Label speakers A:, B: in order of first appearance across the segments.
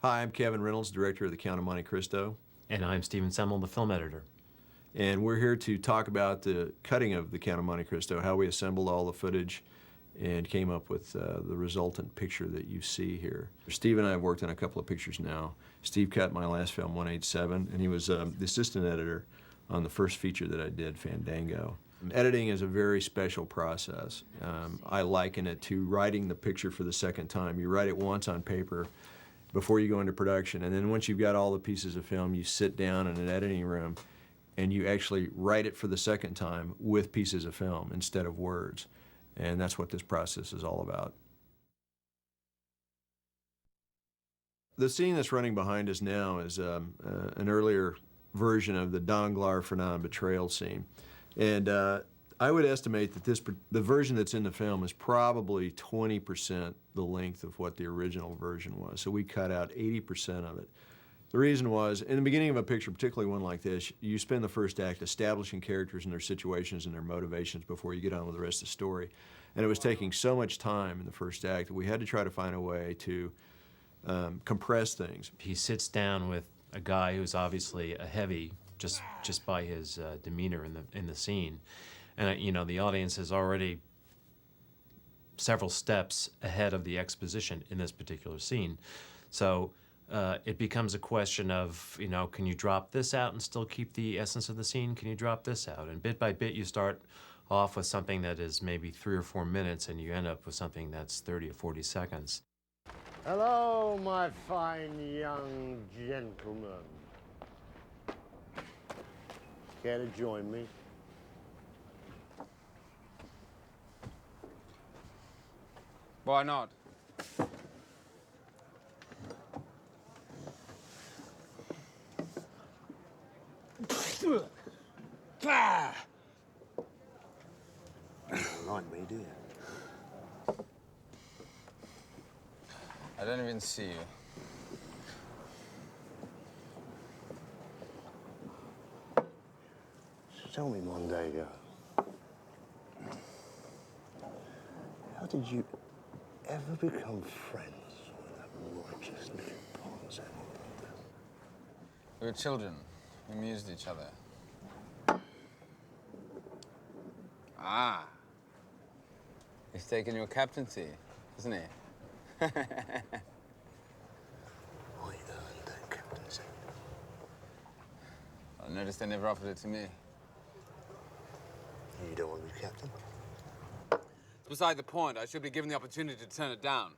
A: Hi, I'm Kevin Reynolds, director of The Count of Monte Cristo.
B: And I'm Stephen Semmel, the film editor.
A: And we're here to talk about the cutting of The Count of Monte Cristo, how we assembled all the footage and came up with the resultant picture that you see here. Steve and I have worked on a couple of pictures now. Steve cut my last film, 187, and he was the assistant editor on the first feature that I did, Fandango. Editing is a very special process. I liken it to writing the picture for the second time. You write it once on paper before you go into production, and then once you've got all the pieces of film, you sit down in an editing room and you actually write it for the second time with pieces of film instead of words. And that's what this process is all about. The scene that's running behind us now is an earlier version of the Fernand betrayal scene. And I would estimate that the version that's in the film is probably 20% the length of what the original version was. So we cut out 80% of it. The reason was, in the beginning of a picture, particularly one like this, you spend the first act establishing characters and their situations and their motivations before you get on with the rest of the story. And it was taking so much time in the first act that we had to try to find a way to compress things.
B: He sits down with a guy who's obviously a heavy, just by his demeanor in the scene. And you know, the audience is already several steps ahead of the exposition in this particular scene. So it becomes a question of, you know, can you drop this out and still keep the essence of the scene? Can you drop this out? And bit by bit, you start off with something that is maybe 3 or 4 minutes, and you end up with something that's 30 or 40 seconds.
C: Hello, my fine young gentleman. Care to join me?
D: Why not?
C: Like me, do you?
D: I don't even see you.
C: So tell me, Mondego, how did you ever become friends with that righteous little Pearce?
D: We were children. We amused each other. Ah. He's taken your captaincy, isn't he?
C: I earned that captaincy.
D: I noticed they never offered it to me.
C: You don't want to be captain?
D: It's beside the point. I should be given the opportunity to turn it down.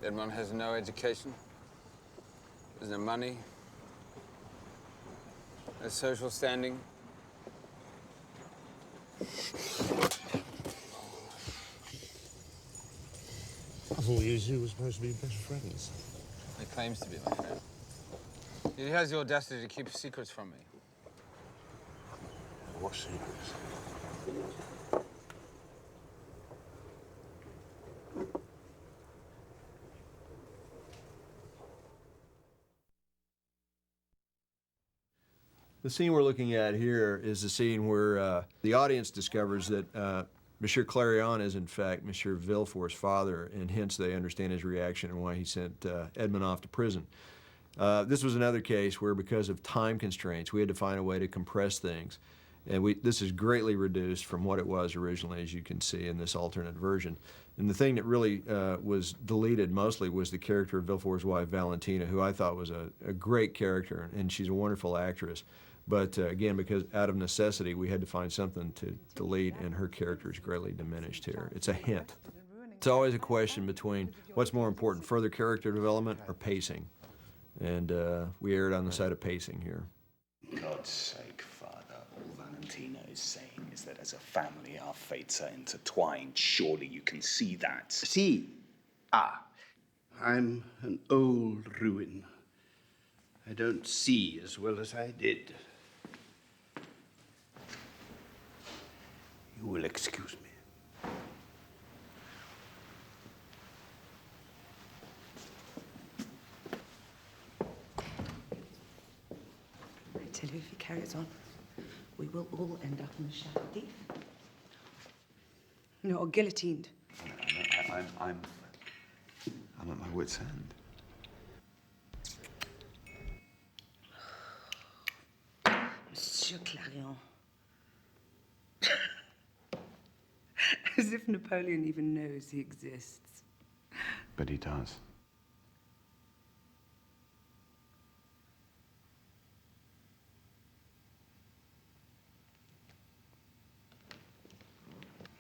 D: Edmond has no education. There's no money. No social standing.
C: I thought you two were supposed to be best friends.
D: He claims to be my friend. He has the audacity to keep secrets from me.
C: What secrets?
A: The scene we're looking at here is the scene where the audience discovers that Monsieur Clarion is, in fact, Monsieur Villefort's father, and hence they understand his reaction and why he sent Edmond off to prison. This was another case where, because of time constraints, we had to find a way to compress things. And this is greatly reduced from what it was originally, as you can see in this alternate version. And the thing that really was deleted mostly was the character of Villefort's wife, Valentina, who I thought was a great character, and she's a wonderful actress. But again, because out of necessity, we had to find something to delete, and her character is greatly diminished here. It's a hint. It's always a question between what's more important, further character development or pacing. And we erred on the side of pacing here.
E: God's sake, Father, all Valentina is saying is that as a family, our fates are intertwined. Surely you can see that.
F: See? Ah, I'm an old ruin. I don't see as well as I did. You will excuse me.
G: I tell you, if he carries on, we will all end up in the shadow deep. You know, or guillotined.
E: I'm at my wit's end.
G: Monsieur Clarion. As if Napoleon even knows he exists.
E: But he does.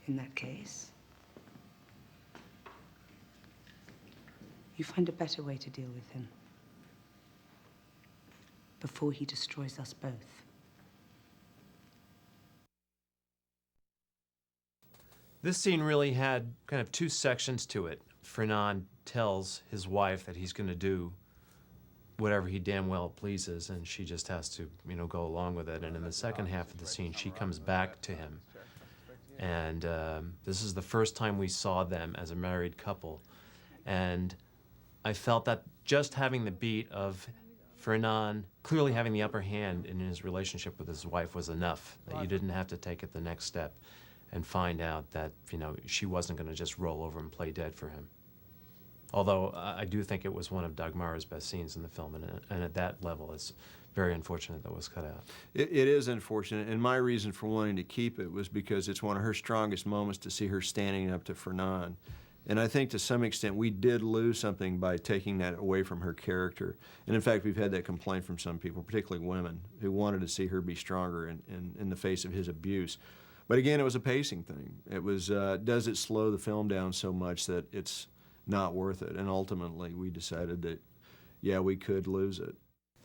G: In that case, you find a better way to deal with him before he destroys us both.
B: This scene really had kind of two sections to it. Fernand tells his wife that he's going to do whatever he damn well pleases, and she just has to, you know, go along with it. And in the second half of the scene, she comes back to him. And this is the first time we saw them as a married couple. And I felt that just having the beat of Fernand clearly having the upper hand in his relationship with his wife was enough, that you didn't have to take it the next step and find out that, you know, she wasn't going to just roll over and play dead for him. Although I do think it was one of Dagmara's best scenes in the film, and at that level, it's very unfortunate that was cut out.
A: It is unfortunate, and my reason for wanting to keep it was because it's one of her strongest moments to see her standing up to Fernand. And I think to some extent we did lose something by taking that away from her character. And in fact, we've had that complaint from some people, particularly women, who wanted to see her be stronger in the face of his abuse. But again, it was a pacing thing. It was, does it slow the film down so much that it's not worth it? And ultimately, we decided that, yeah, we could lose it.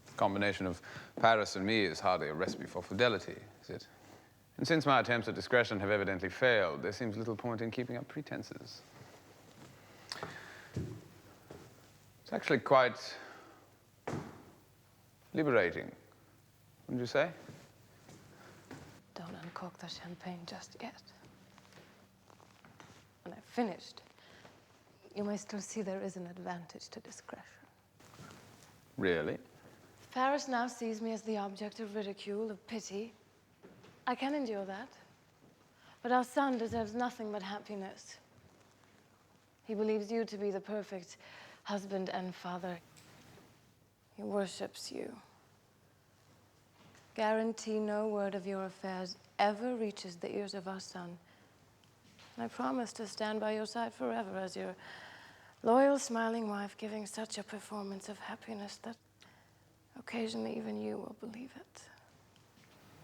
D: The combination of Paris and me is hardly a recipe for fidelity, is it? And since my attempts at discretion have evidently failed, there seems little point in keeping up pretenses. It's actually quite liberating, wouldn't you say?
H: Don't uncork the champagne just yet. When I've finished, you may still see there is an advantage to discretion.
D: Really?
H: Paris now sees me as the object of ridicule, of pity. I can endure that. But our son deserves nothing but happiness. He believes you to be the perfect husband and father. He worships you. Guarantee no word of your affairs ever reaches the ears of our son. And I promise to stand by your side forever as your loyal, smiling wife, giving such a performance of happiness that occasionally even you will believe it.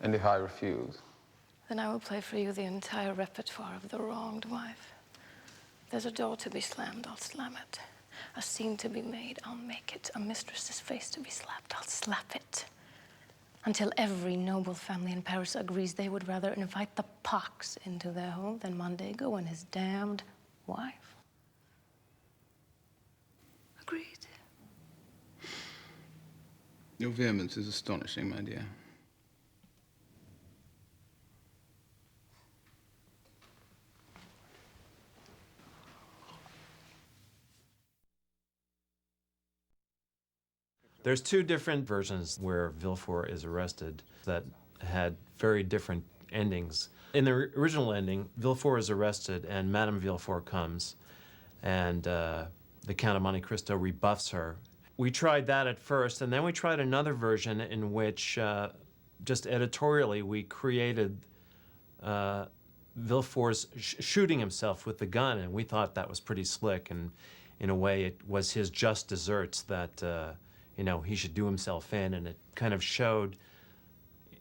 D: And if I refuse?
H: Then I will play for you the entire repertoire of the wronged wife. If there's a door to be slammed, I'll slam it. A scene to be made, I'll make it. A mistress's face to be slapped, I'll slap it. Until every noble family in Paris agrees they would rather invite the pox into their home than Mondego and his damned wife. Agreed.
D: Your vehemence is astonishing, my dear.
B: There's two different versions where Villefort is arrested that had very different endings. In the original ending, Villefort is arrested and Madame Villefort comes and the Count of Monte Cristo rebuffs her. We tried that at first, and then we tried another version in which, just editorially, we created Villefort's shooting himself with the gun, and we thought that was pretty slick, and in a way it was his just desserts that you know, he should do himself in, and it kind of showed,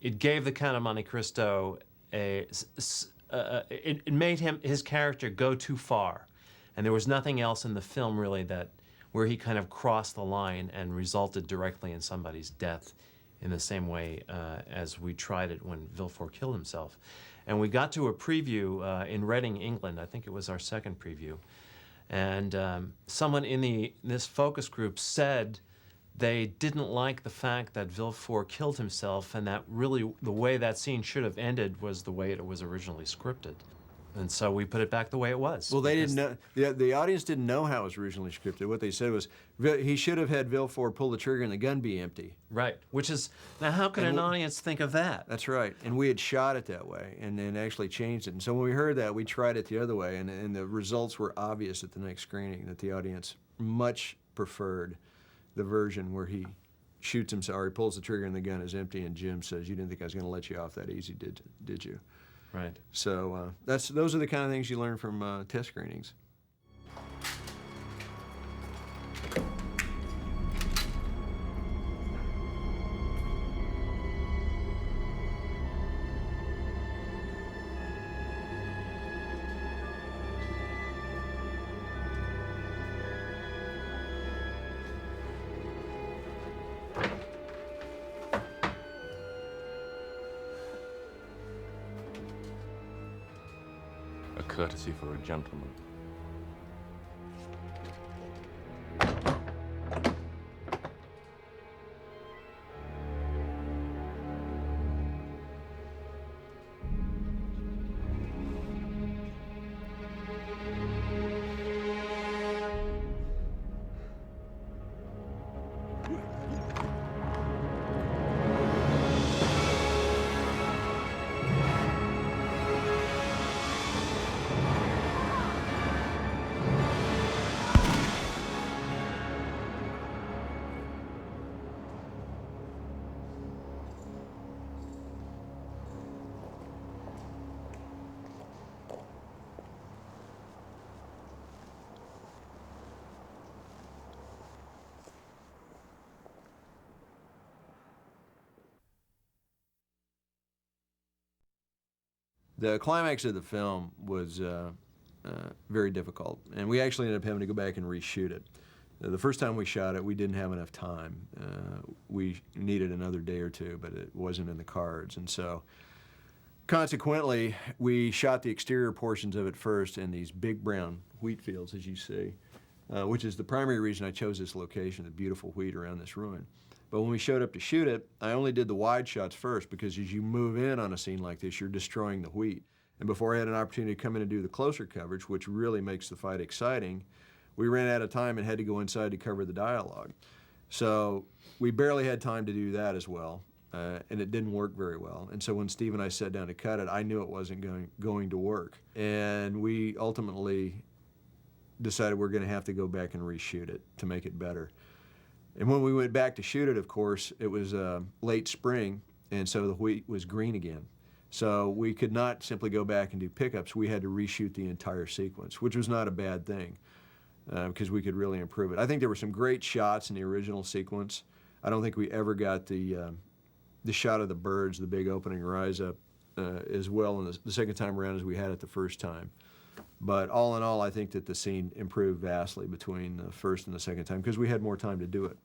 B: it gave the Count of Monte Cristo it made his character go too far. And there was nothing else in the film really where he kind of crossed the line and resulted directly in somebody's death in the same way as we tried it when Villefort killed himself. And we got to a preview in Reading, England. I think it was our second preview. And someone in this focus group said they didn't like the fact that Villefort killed himself, and that really the way that scene should have ended was the way it was originally scripted. And so we put it back the way it was.
A: Well, they
B: because-
A: didn't know. The audience didn't know how it was originally scripted. What they said was he should have had Villefort pull the trigger and the gun be empty.
B: Right. Which is, now how could an audience think of that?
A: That's right. And we had shot it that way and then actually changed it. And so when we heard that, we tried it the other way, and the results were obvious at the next screening that the audience much preferred the version where he shoots himself, or he pulls the trigger and the gun is empty, and Jim says, "You didn't think I was going to let you off that easy, did you?"
B: Right.
A: So those are the kind of things you learn from test screenings.
I: A courtesy for a gentleman.
A: The climax of the film was very difficult, and we actually ended up having to go back and reshoot it. The first time we shot it, we didn't have enough time. We needed another day or two, but it wasn't in the cards, and so consequently, we shot the exterior portions of it first in these big brown wheat fields, as you see, which is the primary reason I chose this location, the beautiful wheat around this ruin. But when we showed up to shoot it, I only did the wide shots first because as you move in on a scene like this, you're destroying the wheat. And before I had an opportunity to come in and do the closer coverage, which really makes the fight exciting, we ran out of time and had to go inside to cover the dialogue. So we barely had time to do that as well, and it didn't work very well. And so when Steve and I sat down to cut it, I knew it wasn't going to work. And we ultimately decided we're going to have to go back and reshoot it to make it better. And when we went back to shoot it, of course, it was late spring, and so the wheat was green again. So we could not simply go back and do pickups. We had to reshoot the entire sequence, which was not a bad thing because we could really improve it. I think there were some great shots in the original sequence. I don't think we ever got the shot of the birds, the big opening rise up, as well in the second time around as we had it the first time. But all in all, I think that the scene improved vastly between the first and the second time because we had more time to do it.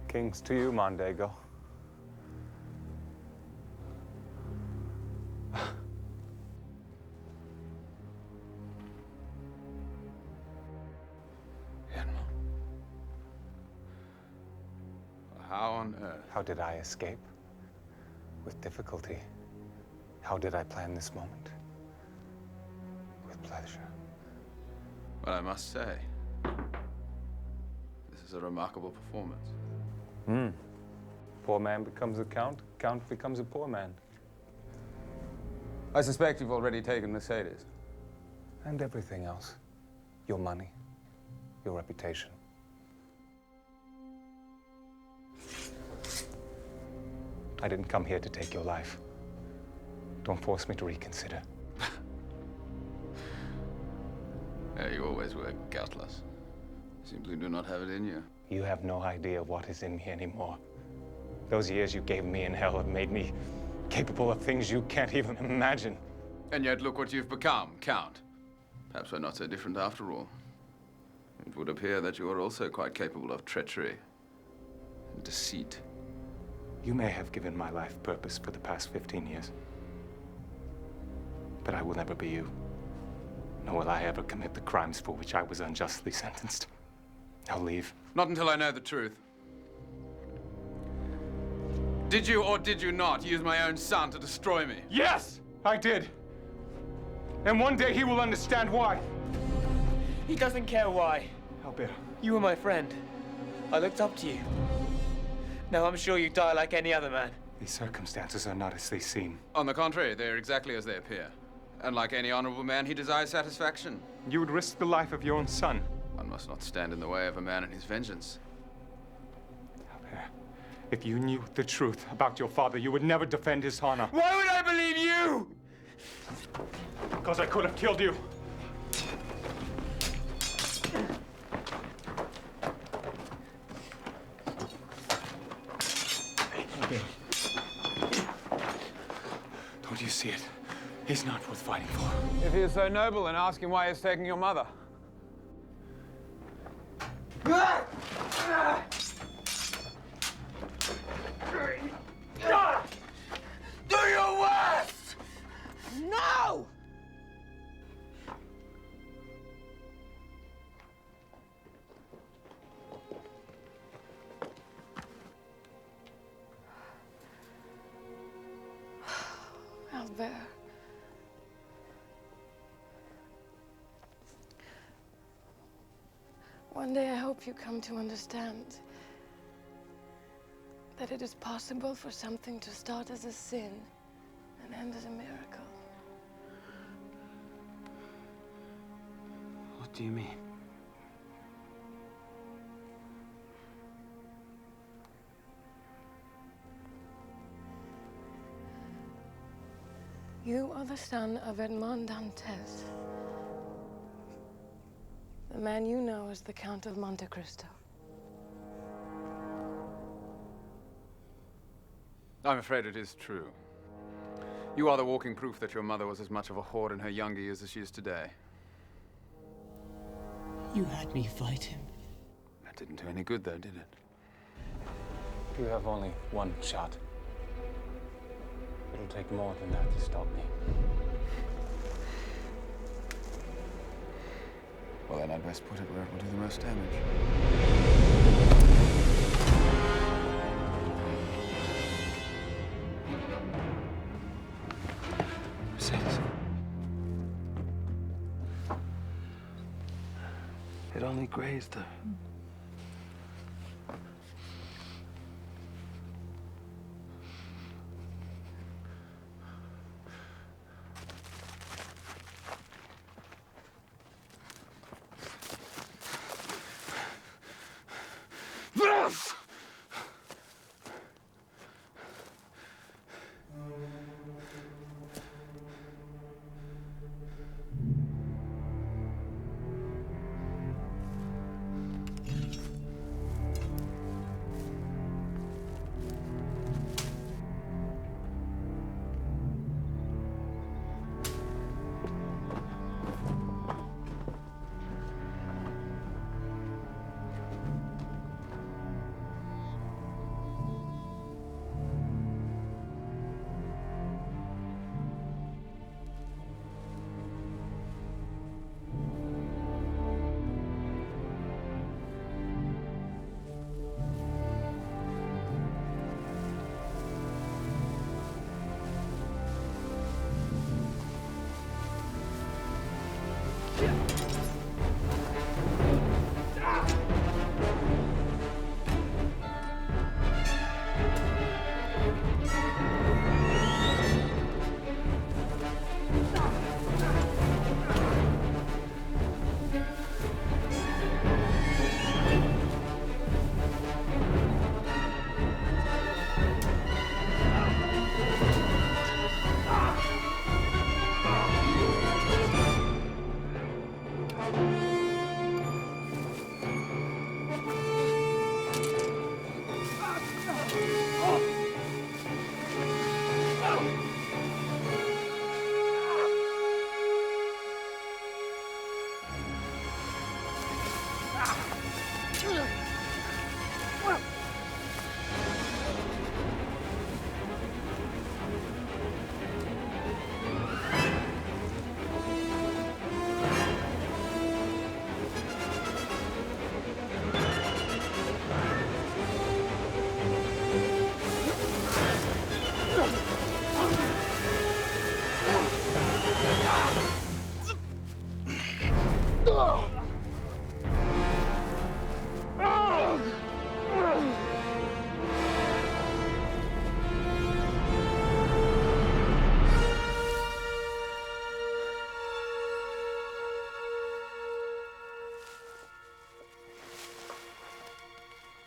J: Kings to you, Mondego.
D: Edmond. How on earth?
J: How did I escape? With difficulty. How did I plan this moment? With pleasure.
D: Well, I must say, this is a remarkable performance.
J: Poor man becomes a count, count becomes a poor man.
D: I suspect you've already taken Mercedes.
J: And everything else. Your money, your reputation. I didn't come here to take your life. Don't force me to reconsider.
D: Yeah, you always were gutless. Simply do not have it in you.
J: You have no idea what is in me anymore. Those years you gave me in hell have made me capable of things you can't even imagine.
D: And yet look what you've become, Count. Perhaps we're not so different after all. It would appear that you are also quite capable of treachery and deceit.
J: You may have given my life purpose for the past 15 years. But I will never be you. Nor will I ever commit the crimes for which I was unjustly sentenced. Now leave.
D: Not until I know the truth. Did you or did you not use my own son to destroy me?
J: Yes, I did. And one day he will understand why.
K: He doesn't care why.
J: Abbe.
K: You were my friend. I looked up to you. Now I'm sure you die like any other man.
J: These circumstances are not as they seem.
D: On the contrary, they're exactly as they appear. And like any honorable man, he desires satisfaction.
J: You would risk the life of your own son.
D: One must not stand in the way of a man and his vengeance.
J: Abbe, if you knew the truth about your father, you would never defend his honor.
K: Why would I believe you?
J: Because I could have killed you. Abbe. Don't you see it? He's not worth fighting for.
D: If he is so noble, then ask him why he's taking your mother.
K: Do your worst! No!
H: Abbe. One day I hope you come to understand that it is possible for something to start as a sin and end as a miracle.
F: What do you mean?
H: You are the son of Edmond Dantes, the man you know as the Count of Monte Cristo.
D: I'm afraid it is true. You are the walking proof that your mother was as much of a whore in her younger years as she is today.
K: You had me fight him.
D: That didn't do any good, though, did it?
J: You have only one shot. It'll take more than that to stop me.
D: Well, then I'd best put it where it will do the most damage.
F: Mercedes. It only grazed her.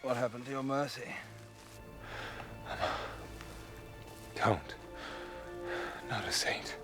L: What happened to your mercy?
J: Don't. Not a saint.